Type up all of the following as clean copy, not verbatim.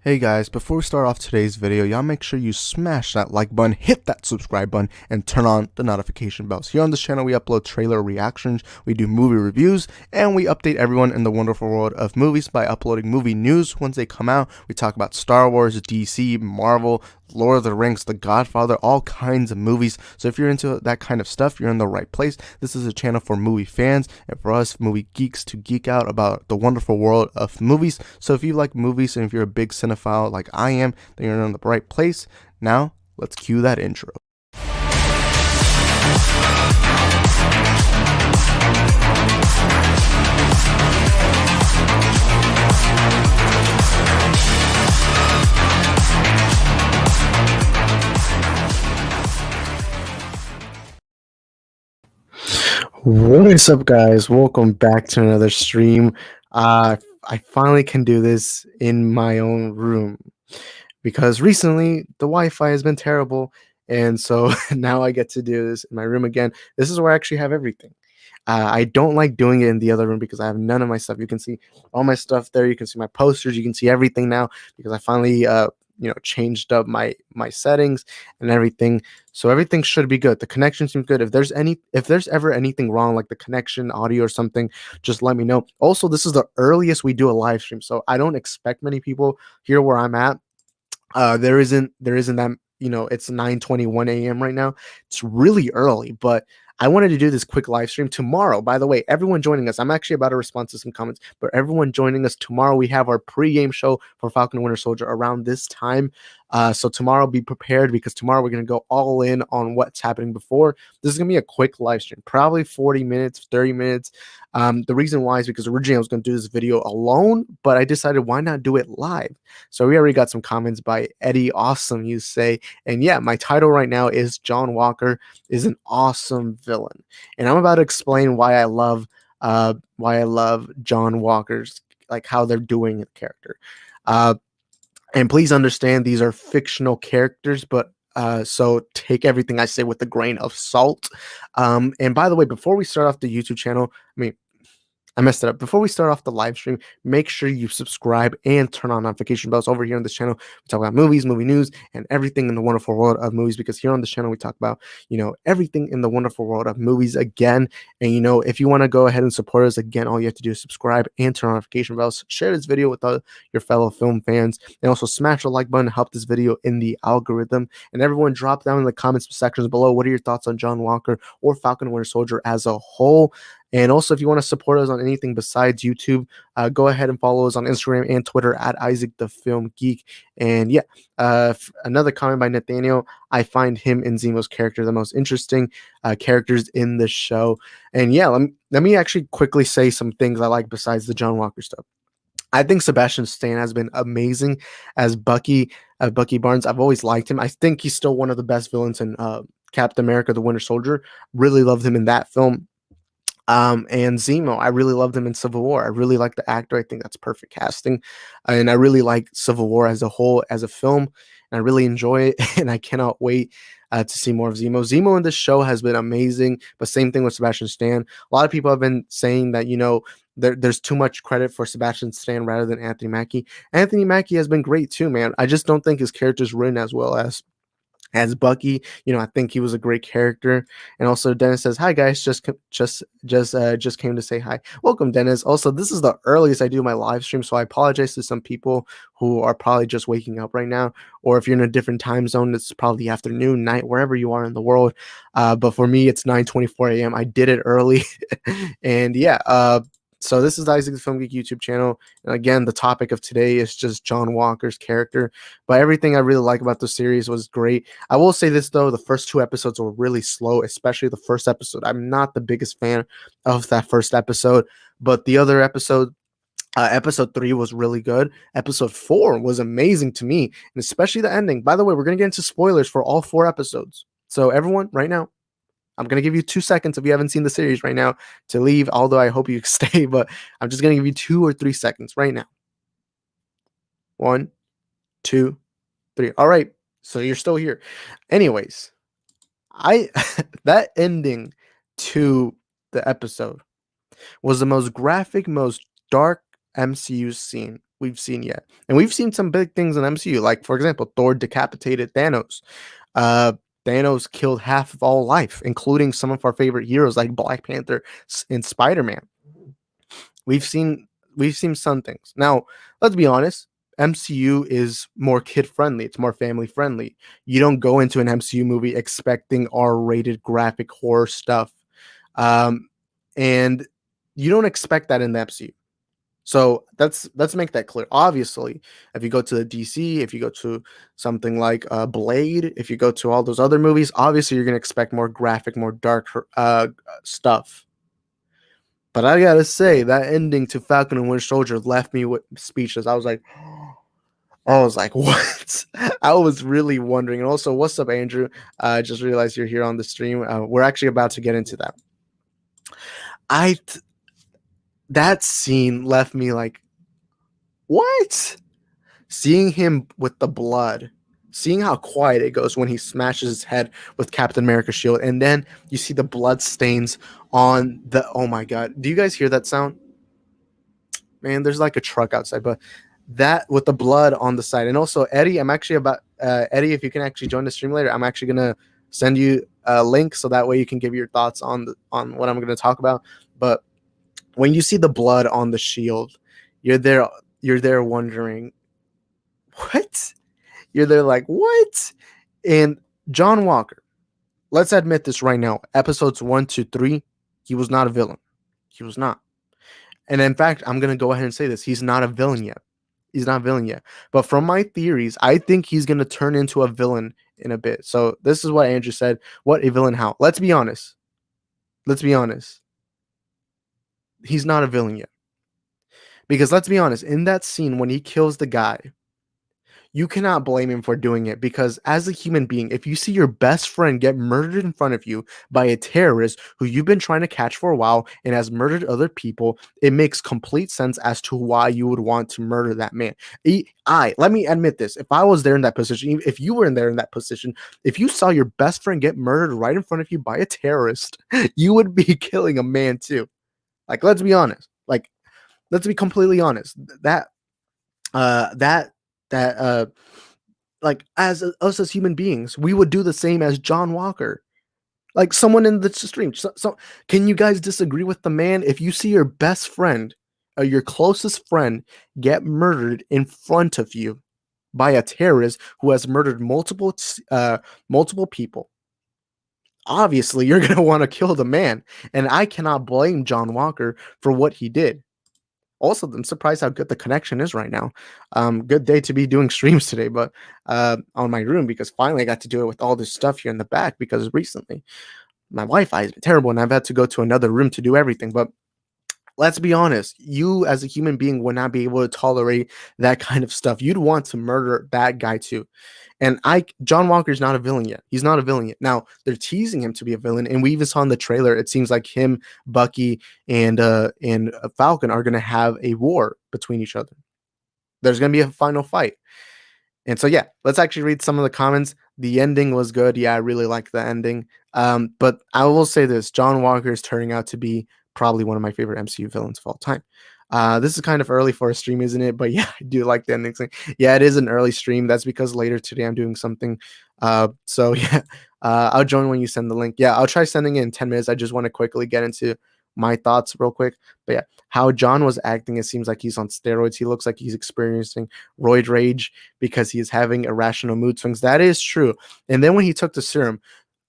Hey guys, before we start off today's video, y'all make sure you smash that like button, hit that subscribe button, and turn on the notification bells. Here on this channel, we upload trailer reactions, we do movie reviews, and we update everyone in the wonderful world of movies by uploading movie news once they come out. We talk about Star Wars, DC, Marvel, Lord of the Rings, The Godfather, all kinds of movies. So if you're into that kind of stuff, you're in the right place. This is a channel for movie fans and for us movie geeks to geek out about the wonderful world of movies. So if you like movies and if you're a big cinephile like I am, then you're in the right place. Now, let's cue that intro. What is up, guys? Welcome back to another stream. I finally can do this in my own room because recently the Wi-Fi has been terrible, and so now I get to do this in my room again. This is where I actually have everything. I don't like doing it in the other room because I have none of my stuff. You can see all my stuff there. You can see my posters. You can see everything now because I finally changed up my settings and everything, so everything should be good. The connection seems good. If there's ever anything wrong, like the connection, audio or something, just let me know. Also, this is the earliest we do a live stream, so I don't expect many people here where I'm at. There isn't that, it's 9:21 a.m. right now. It's really early, but I wanted to do this quick live stream tomorrow. By the way, everyone joining us, I'm actually about to respond to some comments, but everyone joining us tomorrow, we have our pre-game show for Falcon and Winter Soldier around this time. So tomorrow, be prepared because tomorrow we're going to go all in on what's happening before. This is going to be a quick live stream, probably 40 minutes, 30 minutes. The reason why is because originally I was going to do this video alone, but I decided why not do it live? So we already got some comments by Eddie. Awesome, you say. And yeah, my title right now is John Walker is an awesome villain. And I'm about to explain why I love John Walker's, like how they're doing the character. And please understand these are fictional characters, but so take everything I say with a grain of salt. And by the way, before we start off the YouTube channel, I messed it up. Before we start off the live stream, make sure you subscribe and turn on notification bells. Over here on this channel, we talk about movies, movie news, and everything in the wonderful world of movies, because here on this channel, we talk about, everything in the wonderful world of movies again. And, if you want to go ahead and support us again, all you have to do is subscribe and turn on notification bells. Share this video with your fellow film fans, and also smash the like button to help this video in the algorithm. And everyone drop down in the comments sections below, what are your thoughts on John Walker or Falcon and Winter Soldier as a whole? And also, if you want to support us on anything besides YouTube, go ahead and follow us on Instagram and Twitter at Isaac the Film Geek. And yeah, another comment by Nathaniel. I find him and Zemo's character the most interesting characters in the show. And yeah, let me actually quickly say some things I like besides the John Walker stuff. I think Sebastian Stan has been amazing as Bucky Barnes. I've always liked him. I think he's still one of the best villains in Captain America: The Winter Soldier. Really loved him in that film. And Zemo, I really loved him in Civil War. I really like the actor. I think that's perfect casting. And I really like Civil War as a whole, as a film. And I really enjoy it. And I cannot wait to see more of Zemo. Zemo in this show has been amazing. But same thing with Sebastian Stan. A lot of people have been saying that, there's too much credit for Sebastian Stan rather than Anthony Mackie. Anthony Mackie has been great too, man. I just don't think his character's written as well as Bucky. I think he was a great character. And also Dennis says, hi guys, just came to say hi. Welcome, Dennis. Also, this is the earliest I do my live stream, so I apologize to some people who are probably just waking up right now, or if you're in a different time zone, it's probably afternoon, night, wherever you are in the world. But for me, it's 9:24 a.m. I did it early. And yeah, so this is the Isaac the Film Geek YouTube channel. And again, the topic of today is just John Walker's character. But everything I really like about the series was great. I will say this, though. The first two episodes were really slow, especially the first episode. I'm not the biggest fan of that first episode. But the other episode, episode 3 was really good. Episode 4 was amazing to me, and especially the ending. By the way, we're going to get into spoilers for all 4 episodes. So everyone, right now, I'm going to give you 2 seconds if you haven't seen the series right now to leave, although I hope you stay, but I'm just going to give you 2 or 3 seconds right now. 1, 2, 3. All right. So you're still here. Anyways, that ending to the episode was the most graphic, most dark MCU scene we've seen yet. And we've seen some big things in MCU, like for example, Thor decapitated Thanos. Uh, Thanos killed half of all life, including some of our favorite heroes like Black Panther and Spider-Man. We've seen we've seen some things. Now, let's be honest. MCU is more kid friendly. It's more family friendly. You don't go into an MCU movie expecting R-rated graphic horror stuff, and you don't expect that in the MCU. So let's make that clear. Obviously, if you go to the DC, if you go to something like Blade, if you go to all those other movies, obviously you're gonna expect more graphic, more dark stuff. But I gotta say that ending to Falcon and Winter Soldier left me with speechless. I was like, what? I was really wondering. And also, what's up, Andrew? I just realized you're here on the stream. We're actually about to get into that. That scene left me like, what? Seeing him with the blood, seeing how quiet it goes when he smashes his head with Captain America's shield, and then you see the blood stains on the. Oh my god! Do you guys hear that sound? Man, there's like a truck outside, but that with the blood on the side, and also Eddie, I'm actually about Eddie. If you can actually join the stream later, I'm actually gonna send you a link so that way you can give your thoughts on what I'm gonna talk about. But when you see the blood on the shield, you're there wondering, what? You're there like, what? And John Walker, let's admit this right now. Episodes 1 to 3, he was not a villain. He was not. And in fact, I'm going to go ahead and say this. He's not a villain yet. He's not a villain yet. But from my theories, I think he's going to turn into a villain in a bit. So this is what Andrew said. What a villain how? Let's be honest. He's not a villain yet. Because let's be honest, in that scene when he kills the guy, you cannot blame him for doing it, because as a human being, if you see your best friend get murdered in front of you by a terrorist who you've been trying to catch for a while and has murdered other people, it makes complete sense as to why you would want to murder that man. Let me admit this. If I was there in that position, if you were in that position, if you saw your best friend get murdered right in front of you by a terrorist, you would be killing a man too. Like, let's be honest. Like, let's be completely honest. Like, as us as human beings, we would do the same as John Walker. Like, someone in the stream. So can you guys disagree with the man? If you see your best friend, your closest friend, get murdered in front of you by a terrorist who has murdered multiple people, obviously you're gonna want to kill the man. And I cannot blame John Walker for what he did. Also, I'm surprised how good the connection is right now. Good day to be doing streams today, but on my room, because finally I got to do it with all this stuff here in the back, because recently my Wi-Fi has been terrible and I've had to go to another room to do everything. But let's be honest, you as a human being would not be able to tolerate that kind of stuff. You'd want to murder that guy too. And John Walker's not a villain yet. He's not a villain yet. Now, they're teasing him to be a villain, and we even saw in the trailer, it seems like him, Bucky, and Falcon are going to have a war between each other. There's going to be a final fight. And so, yeah, let's actually read some of the comments. The ending was good. Yeah, I really like the ending. But I will say this. John Walker is turning out to be probably one of my favorite MCU villains of all time. This is kind of early for a stream, isn't it? But yeah, I do like the ending thing. Yeah, it is an early stream. That's because later today I'm doing something. So yeah, I'll join when you send the link. Yeah, I'll try sending it in 10 minutes. I just want to quickly get into my thoughts real quick. But yeah, how John was acting, it seems like he's on steroids. He looks like he's experiencing roid rage because he is having irrational mood swings. That is true. And then when he took the serum,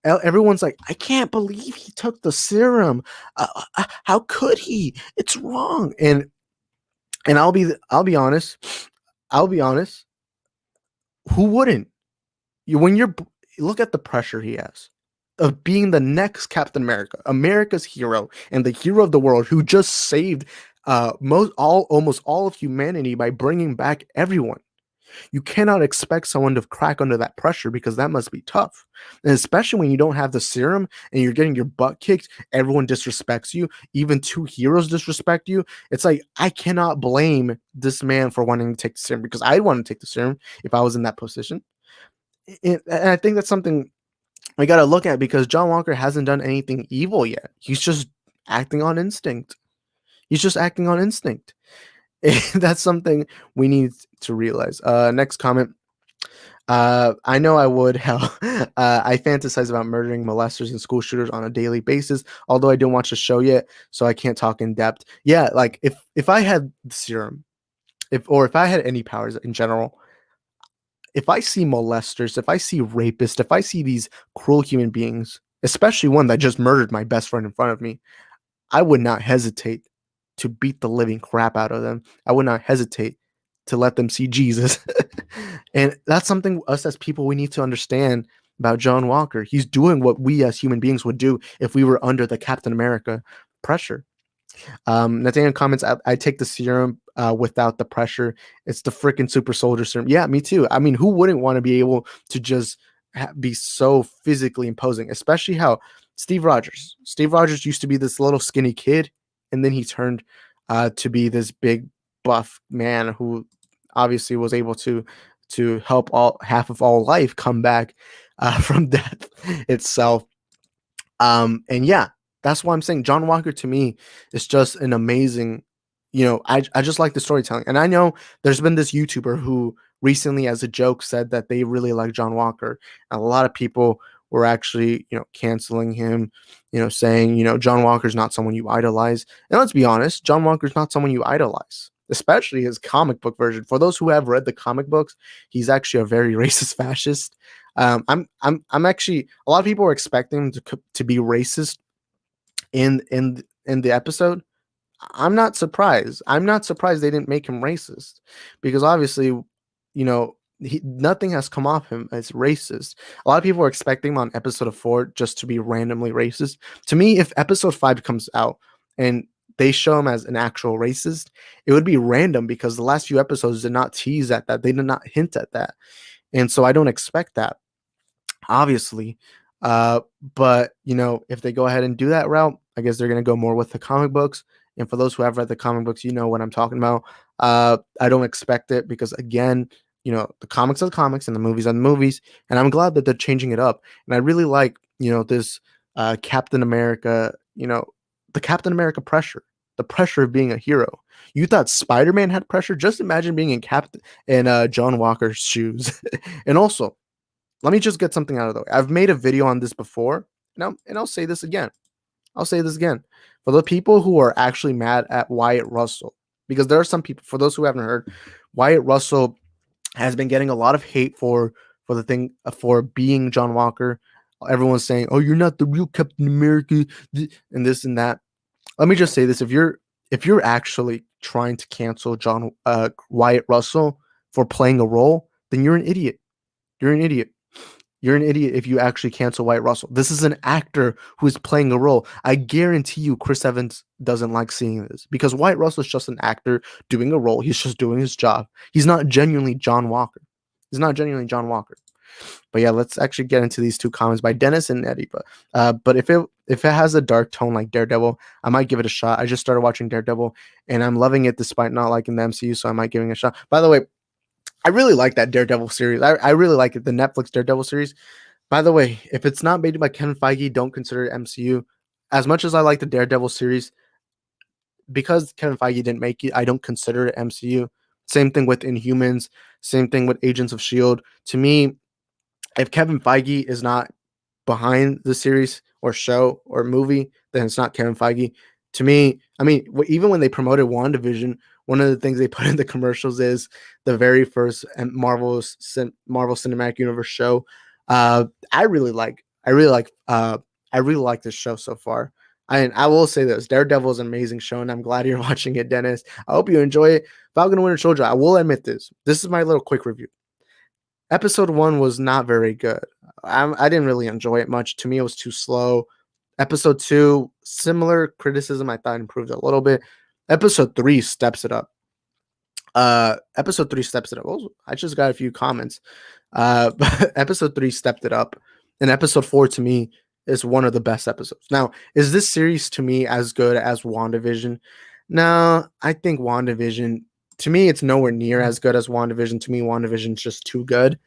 everyone's like, I can't believe he took the serum. How could he? It's wrong. And I'll be honest. Who wouldn't? When you look at the pressure he has of being the next Captain America, America's hero and the hero of the world, who just saved almost all of humanity by bringing back everyone. You cannot expect someone to crack under that pressure, because that must be tough. And especially when you don't have the serum and you're getting your butt kicked, everyone disrespects you, even two heroes disrespect you. It's like, I cannot blame this man for wanting to take the serum, because I'd want to take the serum if I was in that position. And I think that's something we got to look at, because John Walker hasn't done anything evil yet. He's just acting on instinct. That's something we need to realize. Next comment. I know I would hell. I fantasize about murdering molesters and school shooters on a daily basis, although I don't watch the show yet, so I can't talk in depth. Yeah, like if I had the serum, if I had any powers in general, if I see molesters, if I see rapists, if I see these cruel human beings, especially one that just murdered my best friend in front of me, I would not hesitate to beat the living crap out of them. I would not hesitate to let them see Jesus. And that's something us as people we need to understand about John Walker. He's doing what we as human beings would do if we were under the Captain America pressure. Nathaniel comments, I take the serum without the pressure. It's the freaking super soldier serum. Yeah, me too. I mean, who wouldn't want to be able to just be so physically imposing, especially how Steve Rogers used to be this little skinny kid, and then he turned to be this big buff man who obviously was able to help all half of all life come back from death itself. And yeah, that's why I'm saying John Walker to me is just an amazing, I just like the storytelling. And I know there's been this YouTuber who recently, as a joke, said that they really like John Walker. And a lot of people were actually, canceling him, saying, John Walker's not someone you idolize. And let's be honest, John Walker's not someone you idolize, especially his comic book version. For those who have read the comic books, he's actually a very racist fascist. I'm actually, a lot of people were expecting him to be racist in the episode. I'm not surprised. I'm not surprised they didn't make him racist, because obviously, nothing has come off him as racist. A lot of people were expecting him on episode 4 just to be randomly racist. To me, if episode 5 comes out and they show him as an actual racist, it would be random, because the last few episodes did not tease at that. They did not hint at that. And so I don't expect that, obviously. But if they go ahead and do that route, I guess they're going to go more with the comic books. And for those who have read the comic books, you know what I'm talking about. I don't expect it, because again, the comics are the comics and the movies are the movies. And I'm glad that they're changing it up. And I really like, this Captain America, the Captain America pressure, the pressure of being a hero. You thought Spider-Man had pressure? Just imagine being in John Walker's shoes. And also, let me just get something out of the way. I've made a video on this before, and I'll say this again. I'll say this again. For the people who are actually mad at Wyatt Russell, because there are some people, for those who haven't heard, Wyatt Russell has been getting a lot of hate for for being John Walker. Everyone's saying, "Oh, you're not the real Captain America," and this and that. Let me just say this: if you're actually trying to cancel Wyatt Russell for playing a role, then you're an idiot. You're an idiot. You're an idiot if you actually cancel Wyatt Russell. This is an actor who is playing a role. I guarantee you Chris Evans doesn't like seeing this, because Wyatt Russell is just an actor doing a role. He's just doing his job. He's not genuinely John Walker. He's not genuinely John Walker. But yeah, let's actually get into these two comments by Dennis and Eddie. But if it has a dark tone like Daredevil, I might give it a shot. I just started watching Daredevil, and I'm loving it despite not liking the MCU, so I might give it a shot. By the way, I really like that Daredevil series. I really like it, the Netflix Daredevil series. By the way, if it's not made by Kevin Feige, don't consider it MCU. As much as I like the Daredevil series, because Kevin Feige didn't make it, I don't consider it MCU. Same thing with Inhumans. Same thing with Agents of S.H.I.E.L.D. To me, if Kevin Feige is not behind the series or show or movie, then it's not Kevin Feige. To me, I mean, even when they promoted WandaVision, one of the things they put in the commercials is the very first Marvel Cinematic Universe show. I really like this show so far. I will say this: Daredevil is an amazing show, and I'm glad you're watching it, Dennis. I hope you enjoy it. Falcon and Winter Soldier, I will admit this. This is my little quick review. Episode 1 was not very good. I didn't really enjoy it much. To me, it was too slow. Episode 2, similar criticism. I thought improved a little bit. Episode 3 steps it up. Episode 3 steps it up. Oh, I just got a few comments. Episode 3 stepped it up. And episode 4, to me, is one of the best episodes. Now, is this series to me as good as WandaVision? No, I think WandaVision, to me, it's nowhere near as good as WandaVision. To me, WandaVision is just too good.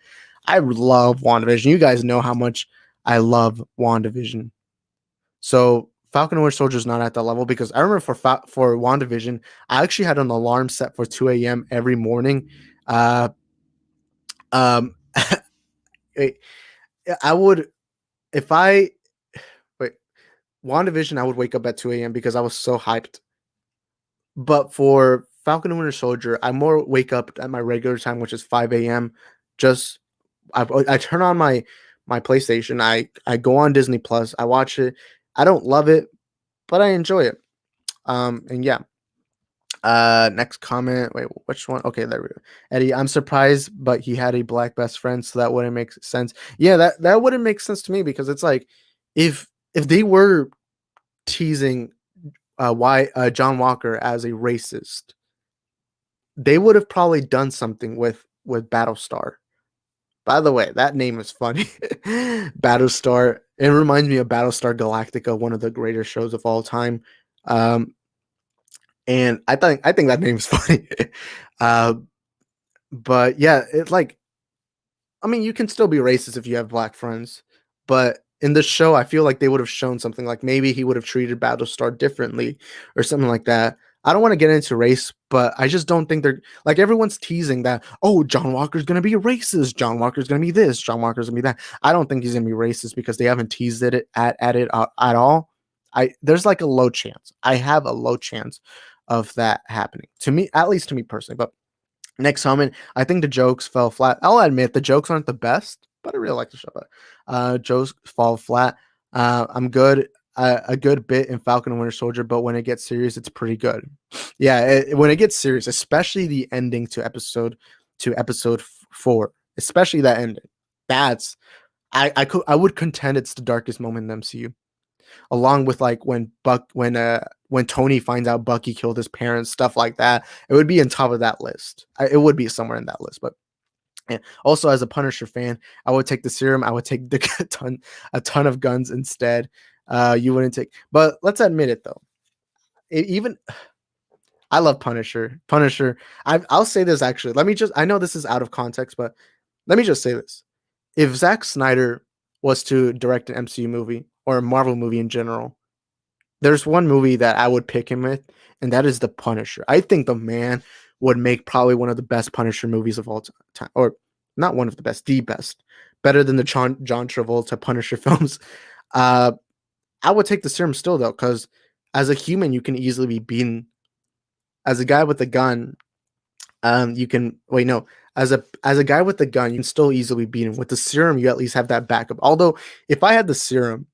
I love WandaVision. You guys know how much I love WandaVision. So Falcon and Winter Soldier is not at that level because I remember for WandaVision, I actually had an alarm set for 2 a.m. every morning. Uh, um, I would if I wait WandaVision, I would wake up at 2 a.m. because I was so hyped. But for Falcon and Winter Soldier, I more wake up at my regular time, which is 5 a.m. Just I turn on my PlayStation. I go on Disney Plus. I watch it. I don't love it, but I enjoy it. And yeah. Next comment. Wait, which one? Okay, there we go. Eddie, I'm surprised, but he had a black best friend, so that wouldn't make sense. Yeah, that wouldn't make sense to me because it's like if they were teasing why John Walker as a racist, they would have probably done something with Battlestar. By the way, that name is funny. Battlestar. It reminds me of Battlestar Galactica, one of the greatest shows of all time. Um, and I think that name's funny. uh, but yeah, it like I mean, you can still be racist if you have black friends, but in the show, I feel like they would have shown something like maybe he would have treated Battlestar differently or something like that. I don't want to get into race, but I just don't think they're like everyone's teasing that. Oh, John Walker's gonna be a racist. John Walker's gonna be this. John Walker's gonna be that. I don't think he's gonna be racist because they haven't teased it at it at all. There's like a low chance. I have a low chance of that happening to me, at least to me personally. But next comment, I think the jokes fell flat. I'll admit the jokes aren't the best, but I really like the show. But jokes fall flat. I'm good. A good bit in Falcon and Winter Soldier, but when it gets serious, it's pretty good. Yeah, when it gets serious, especially the ending to episode 4, especially that ending. That's I would contend it's the darkest moment in the MCU, along with like when Tony finds out Bucky killed his parents, stuff like that. It would be on top of that list. It would be somewhere in that list. But yeah. Also, as a Punisher fan, I would take the serum. I would take the a ton of guns instead. You wouldn't take, but let's admit it though. Even I love Punisher. Punisher. I'll say this actually. Let me just. I know this is out of context, but let me just say this. If Zack Snyder was to direct an MCU movie or a Marvel movie in general, there's one movie that I would pick him with, and that is The Punisher. I think the man would make probably one of the best Punisher movies of all time, or not one of the best, the best, better than the John Travolta Punisher films. Uh, I would take the serum still though, because as a human, you can easily be beaten. As a guy with a gun, you can wait no. As a guy with a gun, you can still easily beat him. With the serum, you at least have that backup. Although, if I had the serum,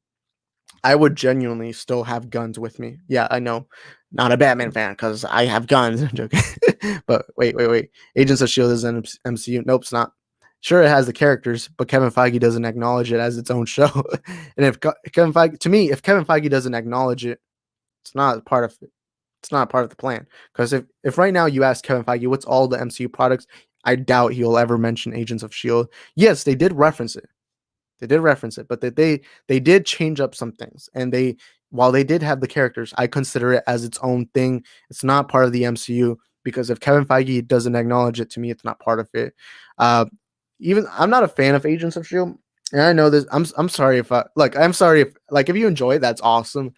I would genuinely still have guns with me. Yeah, I know. Not a Batman fan because I have guns. I'm joking. But wait. Agents of S.H.I.E.L.D. is an MCU. Nope, it's not. Sure, it has the characters, but Kevin Feige doesn't acknowledge it as its own show. And if Kevin Feige, to me, if Kevin Feige doesn't acknowledge it, it's not part of it. It's not part of the plan. Because if right now you ask Kevin Feige what's all the MCU products, I doubt he'll ever mention Agents of S.H.I.E.L.D. Yes, they did reference it. They did reference it, but they did change up some things. And they while they did have the characters, I consider it as its own thing. It's not part of the MCU because if Kevin Feige doesn't acknowledge it, to me, it's not part of it. Uh, Even I'm not a fan of Agents of Shield, and I know this. I'm sorry if I'm sorry if you enjoy it, that's awesome.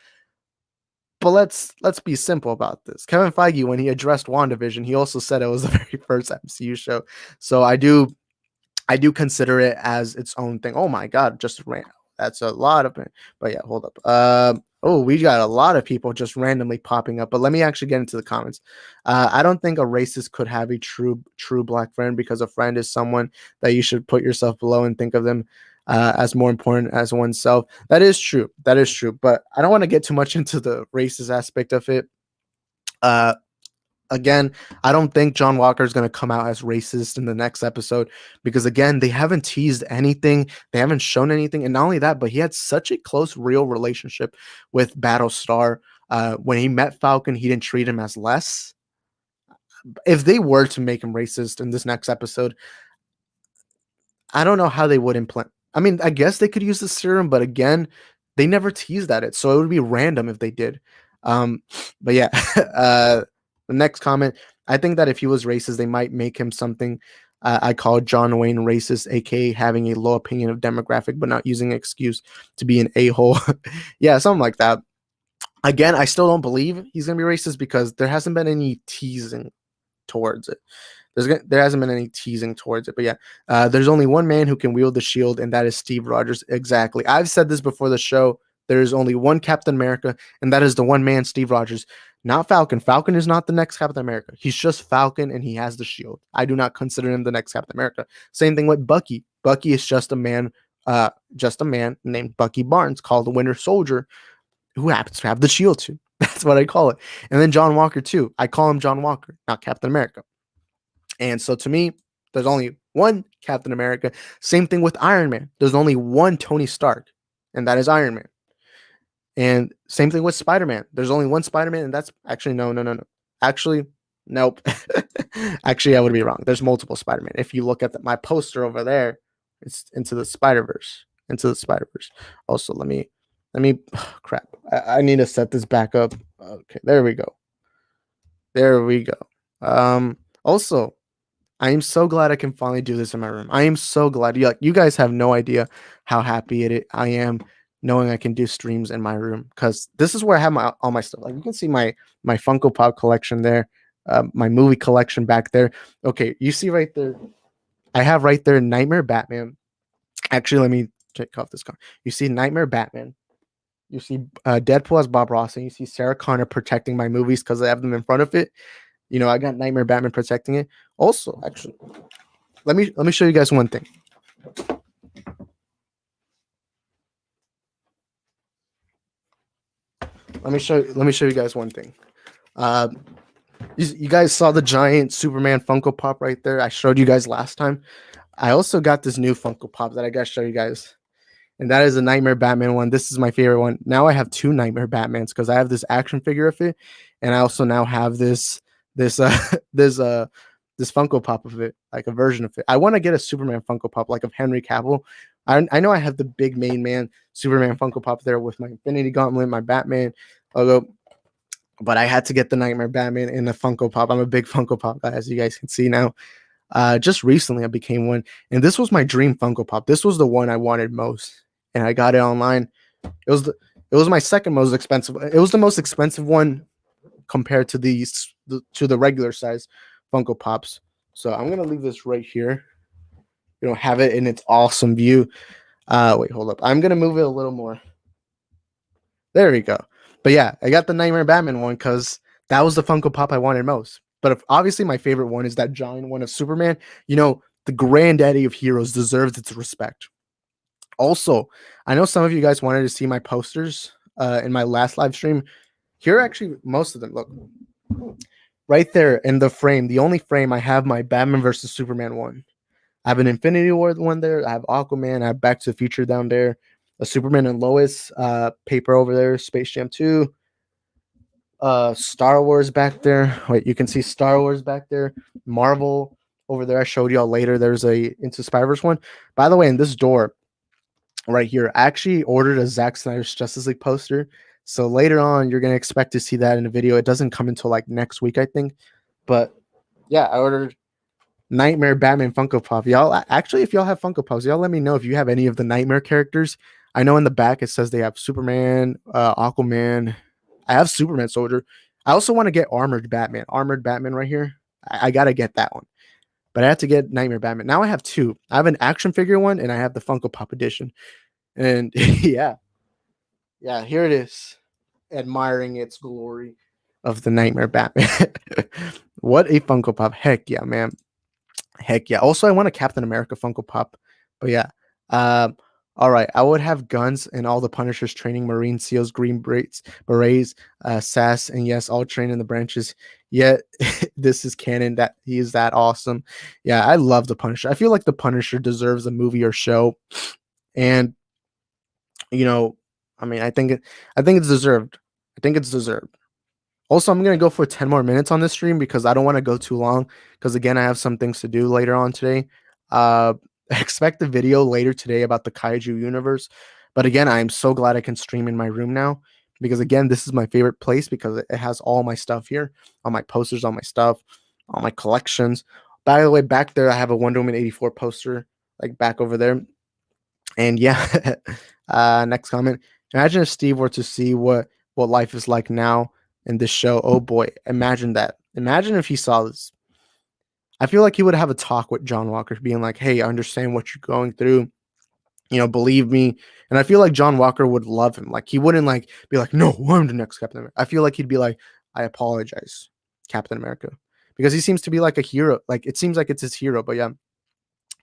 But let's be simple about this. Kevin Feige, when he addressed WandaVision, he also said it was the very first MCU show. So I do consider it as its own thing. Oh my god, just ran. That's a lot of it. But yeah, hold up. Oh, we got a lot of people just randomly popping up. But let me actually get into the comments. I don't think a racist could have a true black friend because a friend is someone that you should put yourself below and think of them as more important as oneself. That is true. That is true. But I don't want to get too much into the racist aspect of it. Uh, Again, I don't think John Walker is going to come out as racist in the next episode because, again, they haven't teased anything. They haven't shown anything. And not only that, but he had such a close, real relationship with Battlestar. When he met Falcon, he didn't treat him as less. If they were to make him racist in this next episode, I don't know how they would implement. I mean, I guess they could use the serum, but again, they never teased at it, so it would be random if they did. Um, but yeah, the next comment. I think that if he was racist, they might make him something I call John Wayne racist, aka having a low opinion of demographic, but not using an excuse to be an a hole. Yeah, something like that. Again, I still don't believe he's gonna be racist because there hasn't been any teasing towards it. There hasn't been any teasing towards it, but yeah, there's only one man who can wield the shield, and that is Steve Rogers. Exactly. I've said this before the show. There's only one Captain America, and that is the one man, Steve Rogers, not Falcon. Falcon is not the next Captain America. He's just Falcon, and he has the shield. I do not consider him the next Captain America. Same thing with Bucky. Bucky is just a man named Bucky Barnes, called the Winter Soldier, who happens to have the shield too. That's what I call it. And then John Walker too. I call him John Walker, not Captain America. And so to me, there's only one Captain America. Same thing with Iron Man. There's only one Tony Stark, and that is Iron Man. And same thing with Spider-Man. There's only one Spider-Man, and that's actually no. Actually, nope. Actually, I would be wrong. There's multiple Spider-Man. If you look at my poster over there, it's Into the Spider-Verse. Into the Spider-Verse. Also, let me crap. I need to set this back up. Okay, there we go. Also, I am so glad I can finally do this in my room. I am so glad. You guys have no idea how happy I am knowing I can do streams in my room, because this is where I have all my stuff. Like, you can see my Funko Pop collection there, my movie collection back there. Okay, you see right there, I have right there Nightmare Batman. Actually, let me take off this card. You see Nightmare Batman. You see Deadpool as Bob Ross, and you see Sarah Connor protecting my movies because I have them in front of it. You know, I got Nightmare Batman protecting it. Also, actually, let me show you guys one thing. Let me show you guys one thing. You guys saw the giant Superman Funko Pop right there. I showed you guys last time. I also got this new Funko Pop that I gotta show you guys, and that is a Nightmare Batman one. This is my favorite one. Now I have two Nightmare Batmans because I have this action figure of it, and I also now have this Funko Pop of it, like a version of it. I want to get a Superman Funko Pop, like of Henry Cavill. I know I have the big main man Superman Funko Pop there with my Infinity Gauntlet, my Batman logo, but I had to get the Nightmare Batman in the Funko Pop. I'm a big Funko Pop guy, as you guys can see now. Just recently I became one, and this was my dream Funko Pop. This was the one I wanted most, and I got it online. It was my second most expensive. It was the most expensive one compared to the regular size Funko Pops. So I'm gonna leave this right here. You know, have it in its awesome view. Wait, hold up. I'm gonna move it a little more. There we go. But yeah, I got the Nightmare Batman one because that was the Funko Pop I wanted most. But obviously my favorite one is that giant one of Superman. You know, the granddaddy of heroes deserves its respect. Also, I know some of you guys wanted to see my posters in my last live stream. Here are actually most of them. Look, right there in the frame, the only frame I have my Batman versus Superman one. I have an Infinity War one there. I have Aquaman. I have Back to the Future down there. A Superman and Lois paper over there. Space Jam 2. Star Wars back there. Wait, you can see Star Wars back there. Marvel over there. I showed y'all later. There's a Into Spider-Verse one. By the way, in this door right here, I actually ordered a Zack Snyder's Justice League poster. So later on, you're going to expect to see that in a video. It doesn't come until like next week, I think. But yeah, I ordered Nightmare Batman Funko Pop. Y'all, actually, if y'all have Funko Pops, y'all let me know if you have any of the Nightmare characters. I know in the back it says they have Superman, Aquaman. I have Superman Soldier. I also want to get Armored Batman right here. I got to get that one. But I had to get Nightmare Batman. Now I have two. I have an action figure one, and I have the Funko Pop edition. And yeah, here it is, admiring its glory of the Nightmare Batman. What a Funko Pop. Heck yeah, man. Heck yeah. Also, I want a Captain America Funko Pop. But yeah. All right. I would have guns and all the Punishers training Marine SEALs, Green Berets, SAS, and yes, all trained in the branches. Yet this is canon that he is that awesome. Yeah, I love the Punisher. I feel like the Punisher deserves a movie or show. And you know, I mean, I think it's deserved. Also, I'm going to go for 10 more minutes on this stream because I don't want to go too long because, again, I have some things to do later on today. Expect a video later today about the Kaiju universe. But, again, I'm so glad I can stream in my room now because, again, this is my favorite place because it has all my stuff here, all my posters, all my stuff, all my collections. By the way, back there, I have a Wonder Woman 84 poster, like back over there. And, yeah, next comment. Imagine if Steve were to see what what life is like now in this show. Oh boy, imagine that. Imagine if he saw this. I feel like he would have a talk with John Walker, being like, "Hey, I understand what you're going through. Believe me." And I feel like John Walker would love him. Like he wouldn't like be like, "No, I'm the next Captain America." I feel like he'd be like, "I apologize, Captain America," because he seems to be like a hero. Like it seems like it's his hero. But yeah.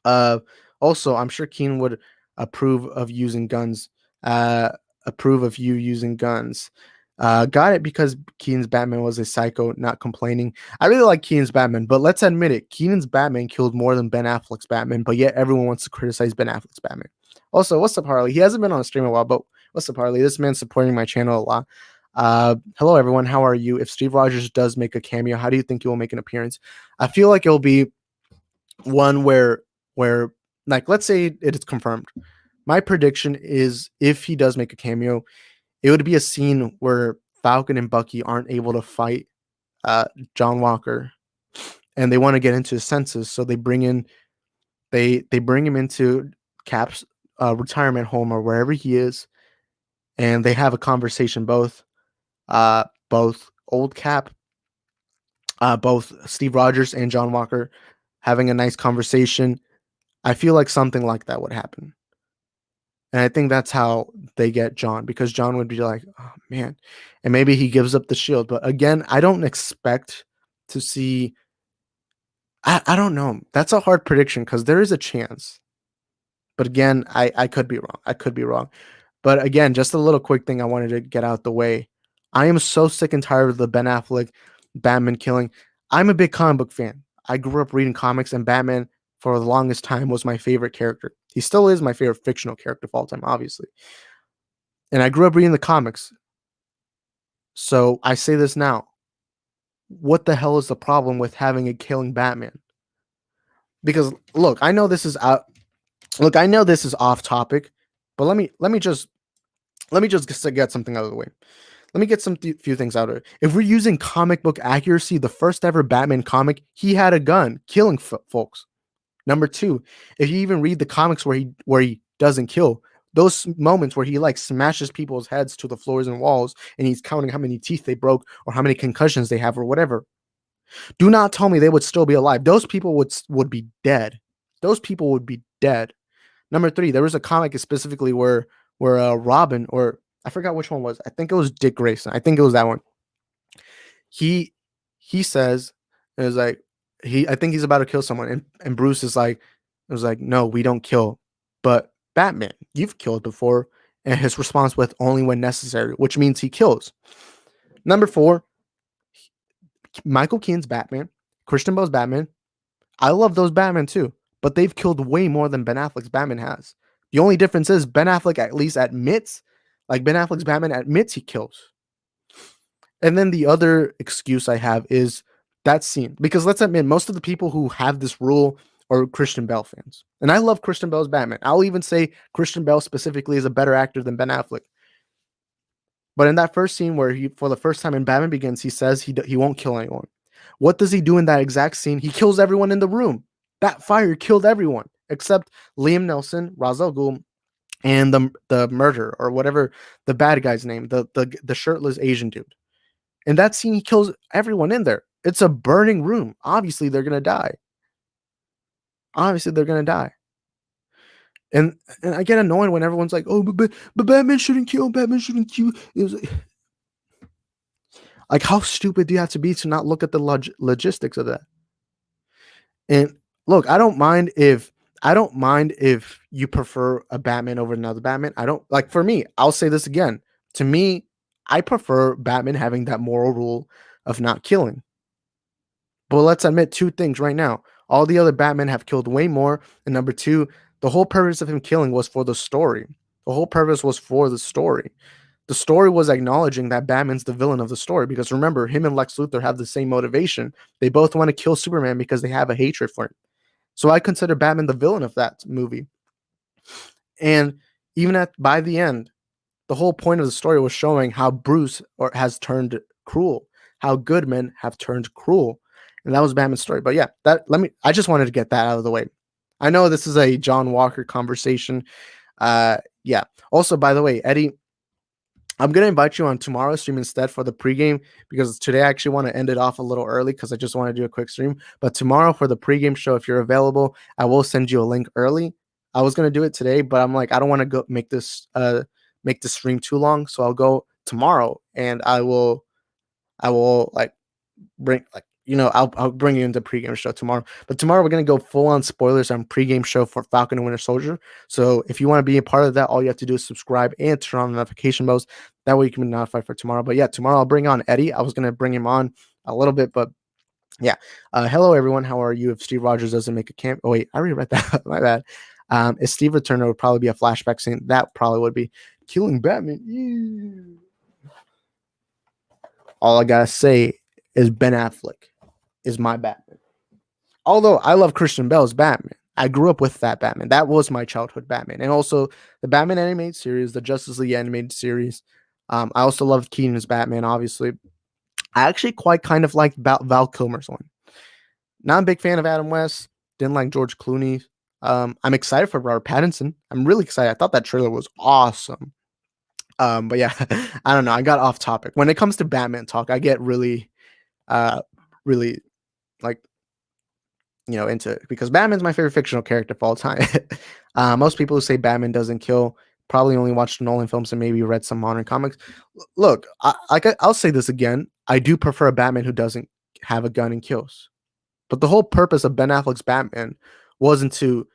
Uh, Also, I'm sure Keen would approve of using guns. Uh, Approve of you using guns. Got it because Keenan's Batman was a psycho, not complaining. I really like Keenan's Batman, but let's admit it, Keenan's Batman killed more than Ben Affleck's Batman, but yet everyone wants to criticize Ben Affleck's Batman. Also, what's up, Harley? He hasn't been on a stream in a while, but what's up, Harley? This man's supporting my channel a lot. Hello, everyone. How are you? If Steve Rogers does make a cameo, how do you think he will make an appearance? I feel like it'll be one where like let's say it is confirmed. My prediction is if he does make a cameo, it would be a scene where Falcon and Bucky aren't able to fight John Walker, and they want to get into his senses, so they bring him into Cap's retirement home or wherever he is, and they have a conversation. Both old Cap, both Steve Rogers and John Walker, having a nice conversation. I feel like something like that would happen. And I think that's how they get John, because John would be like, "Oh man," and maybe he gives up the shield. But again, I don't expect to see. I don't know. That's a hard prediction because there is a chance. But again, I could be wrong. I could be wrong. But again, just a little quick thing I wanted to get out the way. I am so sick and tired of the Ben Affleck Batman killing. I'm a big comic book fan. I grew up reading comics, and Batman for the longest time was my favorite character. He still is my favorite fictional character of all time, obviously. And I grew up reading the comics. So I say this now. What the hell is the problem with having a killing Batman? Because look, I know this is off topic, but let me just get something out of the way. Let me get few things out of it. If we're using comic book accuracy, the first ever Batman comic, he had a gun killing folks. Number two, if you even read the comics where he doesn't kill, those moments where he like smashes people's heads to the floors and walls, and he's counting how many teeth they broke or how many concussions they have or whatever. Do not tell me they would still be alive. Those people would be dead. Those people would be dead. Number three, there was a comic specifically where Robin, or I forgot which one was. I think it was Dick Grayson. I think it was that one. He says, it was like, I think he's about to kill someone, and Bruce is like, it was like, "No, we don't kill." But Batman, you've killed before, and his response with "only when necessary," which means he kills. Number four, Michael Keaton's Batman, Christian Bale's Batman. I love those Batman too, but they've killed way more than Ben Affleck's Batman has. The only difference is Ben Affleck at least admits, like Ben Affleck's Batman admits he kills. And then the other excuse I have is that scene, because let's admit, most of the people who have this rule are Christian Bale fans. And I love Christian Bale's Batman. I'll even say Christian Bale specifically is a better actor than Ben Affleck. But in that first scene where he, for the first time in Batman Begins, he says he won't kill anyone. What does he do in that exact scene? He kills everyone in the room. That fire killed everyone except Liam Neeson, Ra's al Ghul, and the murderer, or whatever the bad guy's name, the shirtless Asian dude. In that scene, he kills everyone in there. It's a burning room. Obviously, they're gonna die. Obviously, they're gonna die. And I get annoyed when everyone's like, "Oh, but Batman shouldn't kill. Batman shouldn't kill." It was like, how stupid do you have to be to not look at the logistics of that? And look, I don't mind if you prefer a Batman over another Batman. I don't like. For me, I'll say this again. To me, I prefer Batman having that moral rule of not killing. But let's admit two things right now. All the other Batmen have killed way more. And number two, the whole purpose of him killing was for the story. The whole purpose was for the story. The story was acknowledging that Batman's the villain of the story. Because remember, him and Lex Luthor have the same motivation. They both want to kill Superman because they have a hatred for him. So I consider Batman the villain of that movie. And even by the end, the whole point of the story was showing how Bruce has turned cruel, how good men have turned cruel. And that was Batman's story. But yeah, I just wanted to get that out of the way. I know this is a John Walker conversation. Yeah. Also, by the way, Eddie, I'm gonna invite you on tomorrow's stream instead for the pregame, because today I actually want to end it off a little early because I just want to do a quick stream. But tomorrow for the pregame show, if you're available, I will send you a link early. I was gonna do it today, but I'm like, I don't want to go make this stream too long, so I'll go tomorrow, and I will like bring like I'll bring you into pregame show tomorrow. But tomorrow we're gonna go full on spoilers on pregame show for Falcon and Winter Soldier. So if you want to be a part of that, all you have to do is subscribe and turn on the notification bells. That way you can be notified for tomorrow. But yeah, tomorrow I'll bring on Eddie. I was gonna bring him on a little bit, but yeah. Hello everyone, how are you? If Steve Rogers doesn't make a camp, oh wait, I already read that. My bad. If Steve returned, it would probably be a flashback scene. That probably would be killing Batman. Yeah. All I gotta say is Ben Affleck is my Batman. Although I love Christian Bale's Batman. I grew up with that Batman. That was my childhood Batman. And also the Batman animated series, the Justice League animated series. I also loved Keaton's Batman, obviously. I actually quite kind of liked Val Kilmer's one. Not a big fan of Adam West. Didn't like George Clooney. I'm excited for Robert Pattinson. I'm really excited. I thought that trailer was awesome. But yeah, I don't know. I got off topic. When it comes to Batman talk, I get really like into it because Batman's my favorite fictional character of all time. Most people who say Batman doesn't kill probably only watched Nolan films and maybe read some modern comics. Look, I'll say this again. I do prefer a Batman who doesn't have a gun and kills. But the whole purpose of Ben Affleck's Batman wasn't to